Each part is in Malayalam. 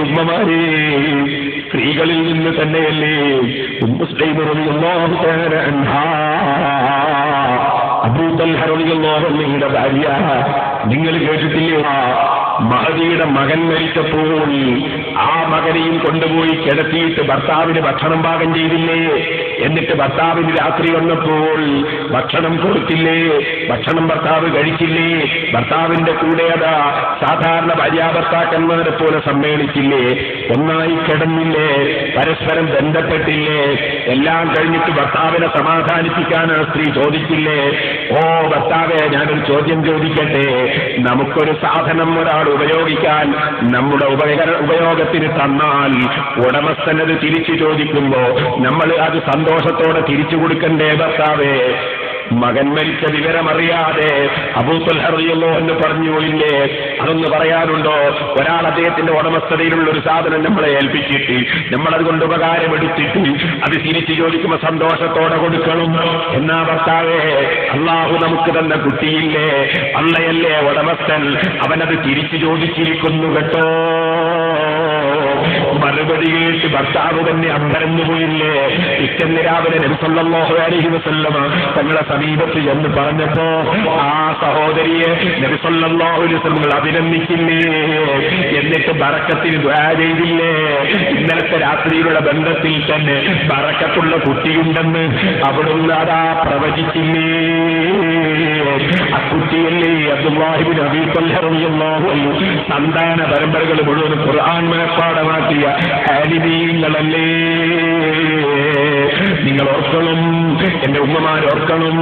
ഉമ്മമാരെ, സ്ത്രീകളിൽ നിന്ന് തന്നെയല്ലേ ഉമ്മു സുലൈം റളിയല്ലാഹു തആല അൻഹാ, അബൂ തൽഹ റളിയല്ലാഹു അൻഹുവിന്റെ ഭാര്യ, നിങ്ങൾ കേട്ടിട്ടില്ലേ? മഹദിയുടെ മകൻ മരിച്ചപ്പോൾ ആ മകനെയും കൊണ്ടുപോയി കിടത്തിയിട്ട് ഭർത്താവിന് ഭക്ഷണം പാകം ചെയ്തില്ലേ? എന്നിട്ട് ഭർത്താവിന് രാത്രി വന്നപ്പോൾ ഭക്ഷണം കൊടുത്തില്ലേ? ഭക്ഷണം ഭർത്താവ് കഴിച്ചില്ലേ? ഭർത്താവിന്റെ കൂടെ അതാ സാധാരണ ഭാര്യാഭർത്താക്കന്മാരെ പോലെ സമ്മേളിച്ചില്ലേ? ഒന്നായി കിടന്നില്ലേ? പരസ്പരം ബന്ധപ്പെട്ടില്ലേ? എല്ലാം കഴിഞ്ഞിട്ട് ഭർത്താവിനെ സമാധാനിപ്പിക്കാനാണ് സ്ത്രീ ചോദിച്ചില്ലേ? ഓ ഭർത്താവെ, ഞാനൊരു ചോദ്യം ചോദിക്കട്ടെ. നമുക്കൊരു സാധനം ഒരാൾ ഉപയോഗിക്കാൻ നമ്മുടെ ഉപയോഗത്തിന് തന്നാൽ ഉടമസ്ഥനത് തിരിച്ചു ചോദിക്കുമ്പോ നമ്മൾ അത് സന്തോഷത്തോടെ തിരിച്ചു കൊടുക്കണ്ടേ ഭർത്താവേ? മകൻ മരിച്ച വിവരമറിയാതെ അബൂ തൽഹ റളിയല്ലാഹു അൻഹു പറഞ്ഞു ഇല്ലേ? അതൊന്ന് പറയാനുണ്ടോ? ഒരാൾ അദ്ദേഹത്തിന്റെ ഉടമസ്ഥതയിലുള്ള ഒരു സാധനം നമ്മളെ ഏൽപ്പിച്ചിട്ട് നമ്മളതുകൊണ്ട് ഉപകാരമെടുത്തിട്ട് അത് തിരിച്ചു ചോദിക്കുമ്പോൾ സന്തോഷത്തോടെ കൊടുക്കണം. എന്നാ ഭർത്താവേ, അള്ളാഹു നമുക്ക് തന്ന കുട്ടിയില്ലേ, അള്ളയല്ലേ ഉടമസ്ഥൻ, അവനത് തിരിച്ചു ചോദിച്ചിരിക്കുന്നു കേട്ടോ. മറുപടി കേട്ട് ഭർത്താവ് തന്നെ അമ്പരന്നു പോയില്ലേ? പിറ്റേന്ന് രാവിലെ നബി സല്ലല്ലാഹു അലൈഹി വസല്ലമ തങ്ങളെ സമീപത്ത് എന്ന് പറഞ്ഞപ്പോ ആ സഹോദരിയെ നബി സല്ലല്ലാഹു അലൈഹി വസല്ലം അഭിനന്ദിച്ചില്ലേ? എന്നിട്ട് ബറക്കത്തിന് ദുആ ചെയ്തില്ലേ? ഇന്നലത്തെ രാത്രിയിലുള്ള ബന്ധത്തിൽ തന്നെ ബറക്കത്തുള്ള കുട്ടിയുണ്ടെന്ന് അവിടുന്ന് അതാ പ്രവചിച്ചില്ലേ? ആ കുട്ടിയല്ലേ അബ്ദുല്ലാഹി ഇബ്നു അബീ തൽഹ റളിയല്ലാഹു അൻഹു? സന്താന പരമ്പരകൾ മുഴുവൻ ഖുർആൻ മനഃപ്പാഠമാക്കിയ ആലിമീങ്ങളല്ലേ? നിങ്ങൾ ഓർക്കണം, എന്റെ ഉമ്മമാരോർക്കണം,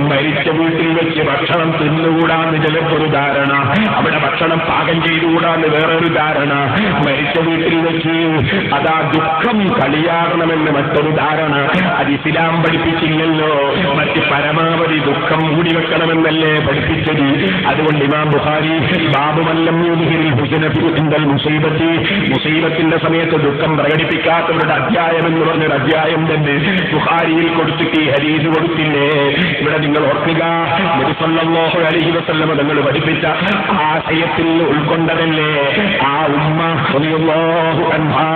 മരിച്ച വീട്ടിൽ വെച്ച് ഭക്ഷണം തിന്നുകൂടാന്ന് ചിലപ്പൊരു ധാരണ, അവിടെ ഭക്ഷണം പാകം ചെയ്തുകൂടാന്ന് വേറൊരു ധാരണ, മരിച്ച വീട്ടിൽ വെച്ച് അതാ ദുഃഖം കളിയാകണമെന്ന് മറ്റൊരു ധാരണ. അത് ഇസ്ലാം പഠിപ്പിച്ചില്ലല്ലോ. മറ്റ് പരമാവധി ദുഃഖം മൂടി വെക്കണമെന്നല്ലേ പഠിപ്പിച്ചത്. അതുകൊണ്ട് ഇമാം ബുഖാരി ബാബുമല്ലം യൂദിഹിൽ ഹുസ്നതി ഇൻദൽ മുസീബത്തി, മുസീബത്തിന്റെ സമയത്ത് ദുഃഖം പ്രകടിപ്പിക്കാത്തവരുടെ അധ്യായം എന്ന് പറഞ്ഞൊരു അധ്യായം തന്നെ ബുഖാരിയിൽ കൊടുത്തിട്ട് ഈ ഹദീസ് കൊടുത്തില്ലേ? ഇവിടെ നിങ്ങൾ ഓർക്കുക, നബി സല്ലല്ലാഹു അലൈഹി വസല്ലം തങ്ങൾ പഠിപ്പിച്ച ആശയത്തിൽ ഉൾക്കൊണ്ടതല്ലേ ആ ഉമ്മ റളിയല്ലാഹു അൻഹാ.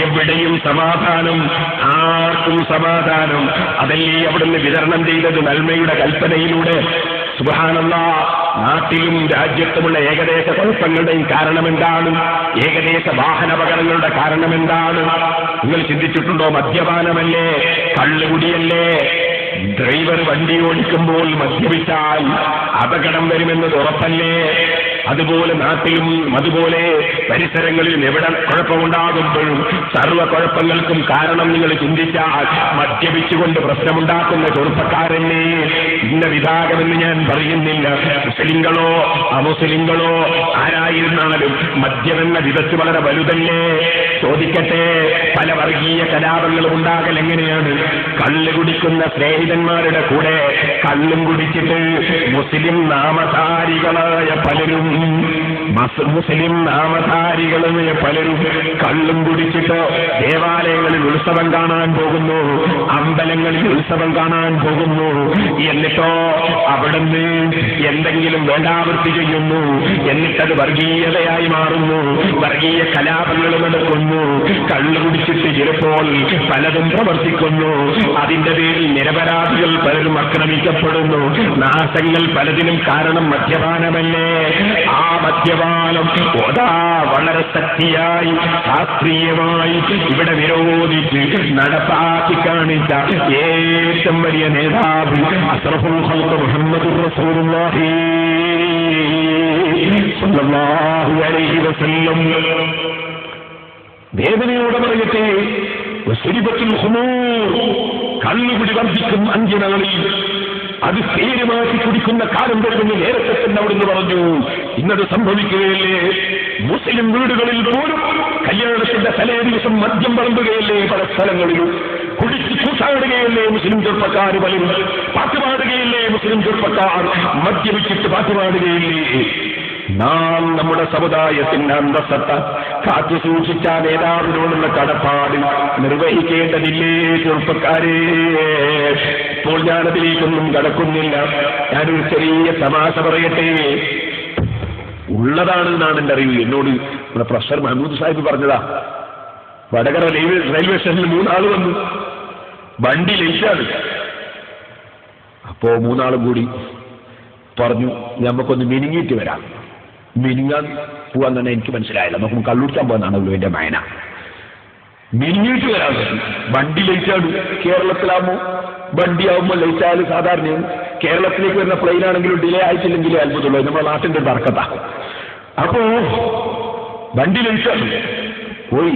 എവിടെയും സമാധാനം, ആർക്കും സമാധാനം, അതല്ലേ അവിടുന്ന് വിതരണം ചെയ്തത് നന്മയുടെ കൽപ്പനയിലൂടെ. സുബ്ഹാനല്ലാഹ്, നാട്ടിലും രാജ്യത്തുമുള്ള ഏകദേശ കുഴപ്പങ്ങളുടെയും കാരണമെന്താണ്? ഏകദേശ വാഹനാപകടങ്ങളുടെ കാരണമെന്താണ്? നിങ്ങൾ ചിന്തിച്ചിട്ടുണ്ടോ? മദ്യപാനമല്ലേ? കള്ളുകുടിയല്ലേ? ഡ്രൈവർ വണ്ടി ഓടിക്കുമ്പോൾ മദ്യപിച്ചാൽ അപകടം വരുമെന്നത് ഉറപ്പല്ലേ? അതുപോലെ നാട്ടിലും അതുപോലെ പരിസരങ്ങളിലും എവിടെ കുഴപ്പമുണ്ടാകുമ്പോഴും സർവ്വ കുഴപ്പങ്ങൾക്കും കാരണം നിങ്ങൾ ചിന്തിച്ചാൽ മദ്യപിച്ചുകൊണ്ട് പ്രശ്നമുണ്ടാക്കുന്ന ചെറുപ്പക്കാരനെ ഇന്ന വിഭാഗമെന്ന് ഞാൻ പറയുന്നില്ല. മുസ്ലിങ്ങളോ അമുസ്ലിങ്ങളോ ആരായിരുന്നാലും മദ്യമെന്ന വിധത്തിൽ വളരെ വലുതല്ലേ? ചോദിക്കട്ടെ, പല വർഗീയ കലാപങ്ങളും ഉണ്ടാകൽ എങ്ങനെയാണ്? കള്ള് കുടിക്കുന്ന സ്നേഹിതന്മാരുടെ കൂടെ കള്ളും കുടിച്ചിട്ട് മുസ്ലിം നാമധാരികളായ പലരും കള്ളും കുടിച്ചിട്ട് ദേവാലയങ്ങളിൽ ഉത്സവം കാണാൻ പോകുന്നു, അമ്പലങ്ങളിൽ ഉത്സവം കാണാൻ പോകുന്നു. എന്നിട്ടോ അവിടുന്ന് എന്തെങ്കിലും വേണ്ടാവൃത്തി ചെയ്യുന്നു. എന്നിട്ടത് വർഗീയതയായി മാറുന്നു, വർഗീയ കലാപങ്ങൾ നടക്കുന്നു. കള്ളു കുടിച്ചിട്ട് ചിലപ്പോൾ പലതും പ്രവർത്തിക്കുന്നു. അതിന്റെ പേരിൽ നിരപരാധികൾ പലരും ആക്രമിക്കപ്പെടുന്നു. നാശങ്ങൾ പലതിനും കാരണം മദ്യപാനമല്ലേ? ആ മദ്യപാനം വളരെ ശക്തിയായി ശാസ്ത്രീയമായി ഇവിടെ വിരോധിച്ച് നടപ്പാക്കി കാണിച്ച ഏറ്റവും വലിയ നേതാവ് അഷ്റഫുൽ ഖൽഖ് മുഹമ്മദുർ റസൂലുള്ളാഹി സ്വല്ലല്ലാഹു അലൈഹി വസല്ലം വേദനയോടെ പറയട്ടെ, വശരിബത്തുൽ ഖുമൂർ, കള്ളുകുടി വർദ്ധിക്കും അന്ത്യനാളിൽ. അത് പേര് മാറ്റി കുടിക്കുന്ന കാലം വരുമെന്ന് നേരത്തെ തന്നെ അവിടുന്ന് പറഞ്ഞു. ഇന്നത് സംഭവിക്കുകയല്ലേ? മുസ്ലിം വീടുകളിൽ പോലും കല്യാണത്തിന്റെ തലേ ദിവസം മദ്യം വളമ്പുകയല്ലേ? പല സ്ഥലങ്ങളിലും കുടിച്ച് കൂട്ടാടുകയല്ലേ മുസ്ലിം ചെറുപ്പക്കാർ? പലരും പാട്ടുപാടുകയല്ലേ മുസ്ലിം ചെറുപ്പക്കാർ? മദ്യപിച്ചിട്ട് പാട്ടുപാടുകയില്ലേ? നാം നമ്മുടെ സമുദായത്തിന്റെ അന്തസ്സത്ത കാത്തു സൂക്ഷിച്ച നേതാവിനോടുള്ള കടപ്പാട് നിർവഹിക്കേണ്ടതില്ലേ ചെറുപ്പക്കാരെ? ഇപ്പോൾ ഞാനതിലേക്കൊന്നും കടക്കുന്നില്ല. ഞാനൊരു ചെറിയ തമാശ പറയട്ടെ. ഉള്ളതാണെന്നാണ് എൻ്റെ അറിവ്. എന്നോട് നമ്മുടെ പ്രൊഫസർ മഹമ്മൂദ് സാഹിബ് പറഞ്ഞതാ. വടകര റെയിൽവേ സ്റ്റേഷനിൽ 3 ആൾ വന്നു, വണ്ടി ലേറ്റാണ്. അപ്പോ 3 ആളും കൂടി പറഞ്ഞു നമുക്കൊന്ന് മിനിങ്ങിയിട്ട് വരാം. മിനിങ്ങാൻ പോവാൻ തന്നെ എനിക്ക് മനസ്സിലായില്ല, നമുക്ക് കള്ളുടിക്കാൻ പോകാനാണല്ലോ എൻ്റെ മയന. മിനിങ്ങിയിട്ട് വരാൻ പറ്റും, വണ്ടി ലേറ്റാണ്. കേരളത്തിലാകുമ്പോൾ വണ്ടിയാവുമ്പോൾ ലേറ്റായാലും സാധാരണയാണ്. കേരളത്തിലേക്ക് വരുന്ന പ്ലെയിനാണെങ്കിലും ഡിലേ ആയിട്ടില്ലെങ്കിലേ അത്ഭുതമുള്ളൂ. നമ്മുടെ നാട്ടിൻ്റെ തർക്കത്താ. അപ്പോ വണ്ടി ലേറ്റാണ്, പോയി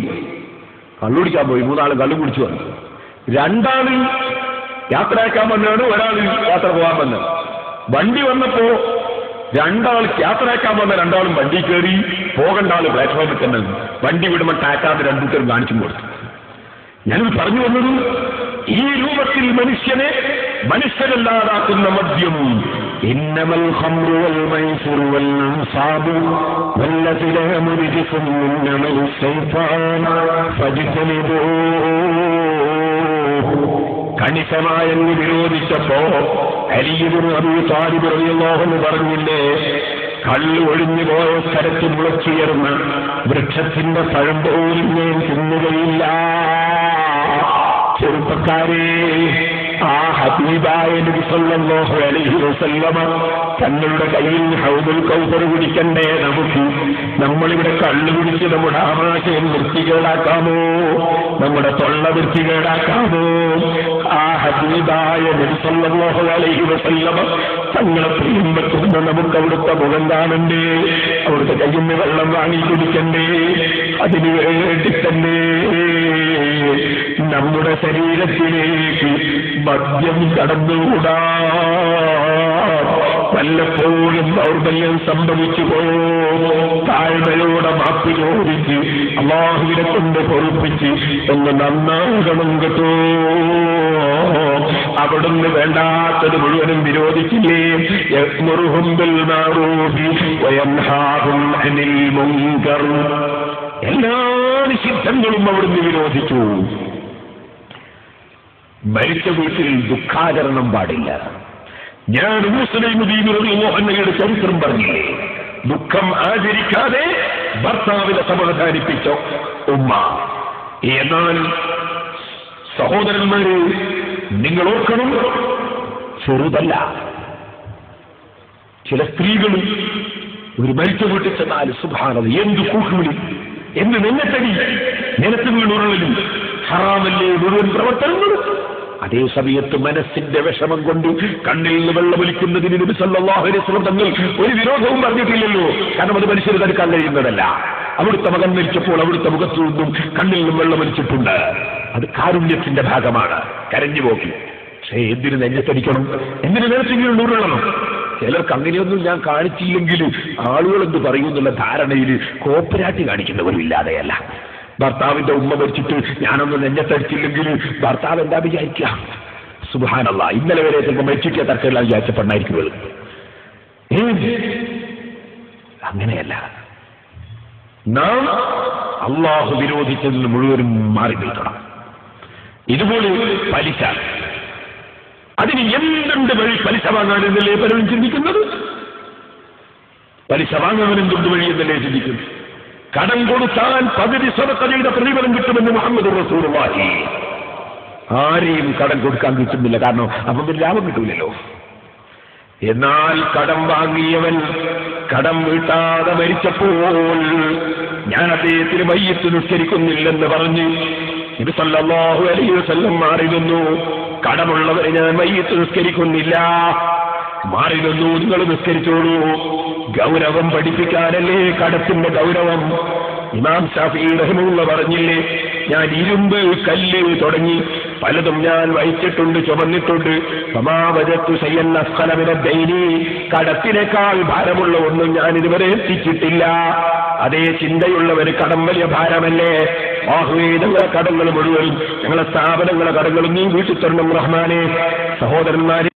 കള്ളുടിക്കാൻ പോയി. 3 ആൾ കള്ളു കുടിച്ചു വന്നു. 2 ആൾ യാത്രയാക്കാൻ വന്നതാണ്, 1 ആൾ യാത്ര പോകാൻ വന്നത്. വണ്ടി വന്നപ്പോ 2 ആൾ യാത്രയാക്കാൻ വന്ന 2 ആളും വണ്ടി കയറി, പോകേണ്ട ആള് പ്ലാറ്റ്ഫോമിൽ തന്നെ. വണ്ടി വിടുമ്പോൾ ടാറ്റാന്ന് 2 കൂട്ടരും കാണിച്ചും കൊടുത്തു. ഞാനിത് പറഞ്ഞു വന്നത്, ഈ രൂപത്തിൽ മനുഷ്യരല്ലാതാക്കുന്ന മദ്യം, ഇന്നമൽ ഖംറു വൽ മൈസിറു വൽ അൻസാബു വല്ലസിലാമു റിജ്സും മിൻ അമലി ശൈത്താൻ ഫജ്തനിബൂ. കണിശമായ വിരോധിച്ചപ്പോ അലി ഇബ്നു അബീ ത്വാലിബ് റളിയല്ലാഹു അൻഹു പറഞ്ഞില്ലേ, കള്ള് ഒഴിഞ്ഞു പോയ സ്ഥലത്ത് മുളച്ചുയർന്ന വൃക്ഷത്തിന്റെ പഴം പോലും ഞാൻ തിന്നുകയില്ല. ചെറുപ്പക്കാരെ, ആ ഹബീബായ നബി സല്ലല്ലാഹു അലൈഹി വസല്ലമ തങ്ങളുടെ കയ്യിൽ ഹൗദുൽ കൗസർ കുടിക്കണ്ടേ നമുക്ക്? നമ്മളിവിടെ കള്ളു കുടിച്ച് നമ്മുടെ ആമാശയം വൃത്തികേടാക്കാമോ? നമ്മുടെ തൊള്ള വൃത്തികേടാക്കാമോ? ആ ഹബീബായ നബി സല്ലല്ലാഹു അലൈഹി വസല്ലമ തങ്ങളെ പ്രിയം വെക്കുന്ന നമുക്ക് അവിടുത്തെ മുഖം കാണണ്ടേ? അവിടുത്തെ കയ്യിൽ നിന്ന് വെള്ളം വാങ്ങി കുടിക്കണ്ടേ? അതിനു വേണ്ടി തന്നെ നമ്മുടെ ശരീരത്തിലേക്ക് മദ്യം കടന്നുകൂടാ. വല്ലപ്പോഴും ദൗർബല്യം സംഭവിച്ചു പോയോ, താഴ്മയോടെ മാപ്പി ചോദിച്ച് അല്ലാഹുവിനെ കൊണ്ട് പൊറുപ്പിച്ച് ഒന്ന് നന്നാകണം കേട്ടോ. അവിടുന്ന് വേണ്ടാത്തത് മുഴുവനും വിരോധിച്ചില്ലേ? യഅ്മുറുഹും ബിൽ മഅറൂഫി വയൻഹാഹും അനിൽ മുൻകർ. എല്ലാ നിഷിദ്ധങ്ങളും അവിടുന്ന് വിരോധിച്ചു. മരിച്ച വീട്ടിൽ ദുഃഖാചരണം പാടില്ല. ഞാൻ മോഹന്നയുടെ ചരിത്രം പറഞ്ഞില്ലേ? ദുഃഖം ആചരിക്കാതെ ഭർത്താവിനെ സമാധാനിപ്പിച്ച ഉമ്മ. എന്നാൽ സഹോദരന്മാര്, നിങ്ങൾ ഓർക്കണം, ചെറുതല്ല. ചില സ്ത്രീകളും ഒരു മരിച്ച വീട്ടിൽ ചെന്നാൽ സുബ്ഹാനല്ലാഹ് എന്ത് കൂട്ടുവിളി, എന്ത് നെഞ്ഞത്തടി, നിലത്ത് വീണുരുളലും, ഹറാമല്ലേ മുഴുവൻ പ്രവർത്തനങ്ങളും. അതേ സമയത്ത് മനസ്സിന്റെ വിഷമം കൊണ്ട് കണ്ണിൽ നിന്ന് വെള്ളമൊലിക്കുന്നതിന് നബി സല്ലല്ലാഹു അലൈഹി വസല്ലം തങ്ങൾ ഒരു വിരോധവും പറഞ്ഞിട്ടില്ലല്ലോ. കാരണം അത് മനുഷ്യർ തടുക്കാൻ കഴിയുന്നതല്ല. അവിടുത്തെ മകൻ മരിച്ചപ്പോൾ അവിടുത്തെ മുഖത്തു നിന്നും കണ്ണിൽ നിന്നും വെള്ളമൊലിച്ചിട്ടുണ്ട്. അത് കാരുണ്യത്തിന്റെ ഭാഗമാണ്, കരഞ്ഞു പോക്കി. പക്ഷേ എന്തിനു നെഞ്ഞത്തടിക്കണം, എന്തിനു നിലത്തെങ്കിലും ഉരുളണം? ചിലർക്ക് അങ്ങനെയൊന്നും ഞാൻ കാണിച്ചില്ലെങ്കിൽ ആളുകൾ എന്ത് പറയുന്നുള്ള ധാരണയിൽ കോപ്പരാട്ടി കാണിക്കുന്നവരും ഇല്ലാതെയല്ല. ഭർത്താവിന്റെ ഉമ്മ മരിച്ചിട്ട് ഞാനൊന്ന് നെഞ്ഞത്തടിച്ചില്ലെങ്കിൽ ഭർത്താവ് എന്താ വിചാരിക്കുക? സുബ്ഹാനല്ലാഹ്, ഇന്നലെ വരെ ചിലപ്പോൾ മരിച്ചിട്ട് തർക്കമില്ല വിചാരിച്ചപ്പെടായിരിക്കും. അങ്ങനെയല്ല. നാം അള്ളാഹു വിരോധിച്ചതിന് മുഴുവനും മാറി നിൽക്കണം. ഇതുപോലെ പലിശ, അതിന് എന്തുണ്ട് വഴി പലിശ വാങ്ങാനെന്നല്ലേ പലരും ചിന്തിക്കുന്നത്? പലിശ വാങ്ങാൻ എന്തുണ്ട് വഴി എന്നല്ലേ ചിന്തിക്കുന്നു? കടം കൊടുത്താൽ പകുതി സ്വതക്കയുടെ പ്രതിഫലം കിട്ടുമെന്ന് മുഹമ്മദ് റസൂലുള്ളാഹി. ആരെയും കടം കൊടുക്കാൻ കിട്ടുന്നില്ല, കാരണം അപ്പം പിന്നെ ലാഭം കിട്ടൂലല്ലോ. എന്നാൽ കടം വാങ്ങിയവൻ കടം വീട്ടാതെ മരിച്ചപ്പോൾ ഞാൻ അദ്ദേഹത്തിന് മയ്യിത്ത് നിസ്കരിക്കുന്നില്ലെന്ന് പറഞ്ഞ് നബി സല്ലല്ലാഹു അലൈഹി വസല്ലം മാറി നിന്നു. കടമുള്ളവരെ ഞാൻ മയ്യിത്ത് നിസ്കരിക്കുന്നില്ല, മാറി നിന്നു, നിങ്ങൾ നിസ്കരിച്ചോളൂ. ഗൗരവം പഠിപ്പിക്കാനല്ലേ കടത്തിന്റെ ഗൗരവം. ഇമാം ശാഫിഈ റഹിമഹുല്ലാഹ് പറഞ്ഞില്ലേ, ഞാൻ ഇരുമ്പ്, കല്ല് തുടങ്ങി പലതും ഞാൻ വഹിച്ചിട്ടുണ്ട്, ചുമന്നിട്ടുണ്ട്. കടത്തിനേക്കാൾ ഭാരമുള്ള ഒന്നും ഞാൻ ഇതുവരെ എത്തിച്ചിട്ടില്ല. അതേ ചിന്തയുള്ളവര് കടം വലിയ ഭാരമല്ലേ? ഞങ്ങളെ കടങ്ങൾ മുഴുവനും, ഞങ്ങളെ സ്ഥാപനങ്ങളെ കടങ്ങളും നീ വീട്ടിൽ തരണം റഹ്മാനെ. സഹോദരന്മാരെ,